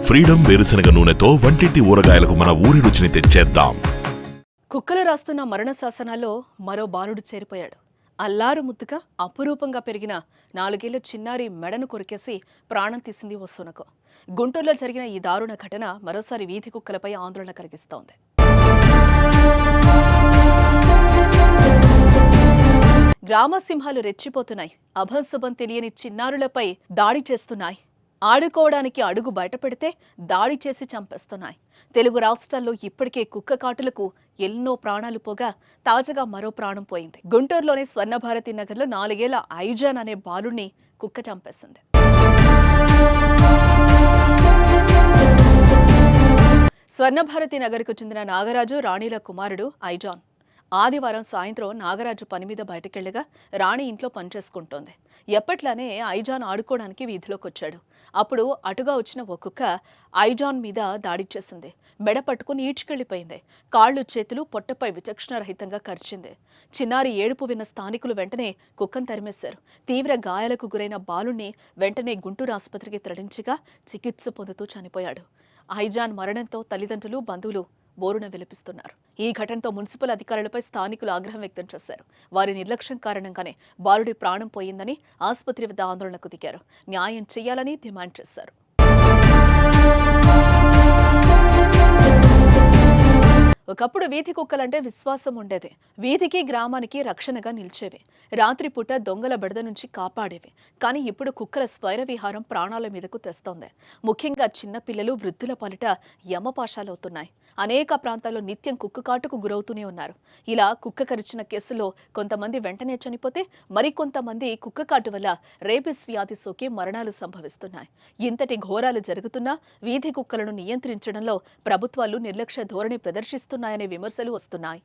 Freedom వేరుశనగ నూనెతో వంటింటి ఊరగాయలకు మన ఊరి రుచిని తెచ్చేద్దాం. కుక్కలు రాస్తున్న మరణ శాసనాల్లో మరో బాలుడు చేరిపోయాడు. అల్లారు ముద్దుగా అపురూపంగా పెరిగిన 4 ఏళ్ల చిన్నారి మెడను కొరికేసి ప్రాణం తీసింది ఓ శునకం. గుంటూరులో జరిగిన ఈ దారుణ ఘటన మరోసారి వీధి కుక్కలపై ఆందోళన కలిగిస్తోంది. గ్రామ సింహాలు రెచ్చిపోతున్నాయి. అభంశుభం తెలియని చిన్నారులపై దాడి చేస్తున్నాయి. ఆడుకోవడానికి అడుగు బయటపెడితే దాడి చేసి చంపేస్తున్నాయి. తెలుగు రాష్ట్రాల్లో ఇప్పటికే కుక్క కాటులకు ఎన్నో ప్రాణాలు పోగా తాజాగా మరో ప్రాణం పోయింది. గుంటూరులోని స్వర్ణభారతి నగర్లో 4 ఏళ్ల ఐజాన్ అనే బాలుడిని కుక్క చంపేసింది. స్వర్ణభారతి నగర్కు చెందిన నాగరాజు రాణిల కుమారుడు ఐజాన్. ఆదివారం సాయంత్రం నాగరాజు పని మీద బయటకెళ్లగా రాణి ఇంట్లో పనిచేసుకుంటోంది. ఎప్పట్లానే ఐజాన్ ఆడుకోవడానికి వీధిలోకి వచ్చాడు. అప్పుడు అటుగా వచ్చిన ఓ కుక్క ఐజాన్ మీద దాడి చేసింది. మెడ పట్టుకుని ఈడ్చుకెళ్లిపోయింది. కాళ్లు చేతులు పొట్టపై విచక్షణరహితంగా కరిచింది. చిన్నారి ఏడుపు విన్న స్థానికులు వెంటనే కుక్కను తరిమేశారు. తీవ్ర గాయాలకు గురైన బాలుణ్ణి వెంటనే గుంటూరు ఆసుపత్రికి తరలించగా చికిత్స పొందుతూ చనిపోయాడు. ఐజాన్ మరణంతో తల్లిదండ్రులు, బంధువులు బోరున విలపిస్తున్నారు. ఈ ఘటనతో మున్సిపల్ అధికారులపై స్థానికులు ఆగ్రహం వ్యక్తం చేశారు. వారి నిర్లక్ష్యం కారణంగానే బాలుడి ప్రాణం పోయిందని ఆసుపత్రి వద్ద ఆందోళనకు దిగారు. న్యాయం చేయాలని డిమాండ్ చేశారు. ఒకప్పుడు వీధి కుక్కలంటే విశ్వాసం ఉండేది. వీధికి గ్రామానికి రక్షణగా నిలిచేవి. రాత్రిపూట దొంగల బెడద నుంచి కాపాడేవి. కానీ ఇప్పుడు కుక్కల స్వైర విహారం ప్రాణాల మీదకు తెస్తోంది. ముఖ్యంగా చిన్నపిల్లలు, వృద్ధుల పాలిట యమపాశాలవుతున్నాయి. అనేక ప్రాంతాల్లో నిత్యం కుక్క కాటుకు గురవుతూనే ఉన్నారు. ఇలా కుక్క కరిచిన కేసులో కొంతమంది వెంటనే చనిపోతే మరికొంతమంది కుక్క కాటు వల్ల రేబిస్ వ్యాధి సోకి మరణాలు సంభవిస్తున్నాయి. ఇంతటి ఘోరాలు జరుగుతున్నా వీధి కుక్కలను నియంత్రించడంలో ప్రభుత్వాలు నిర్లక్ష్య ధోరణి ప్రదర్శిస్తున్నాయనే విమర్శలు వస్తున్నాయి.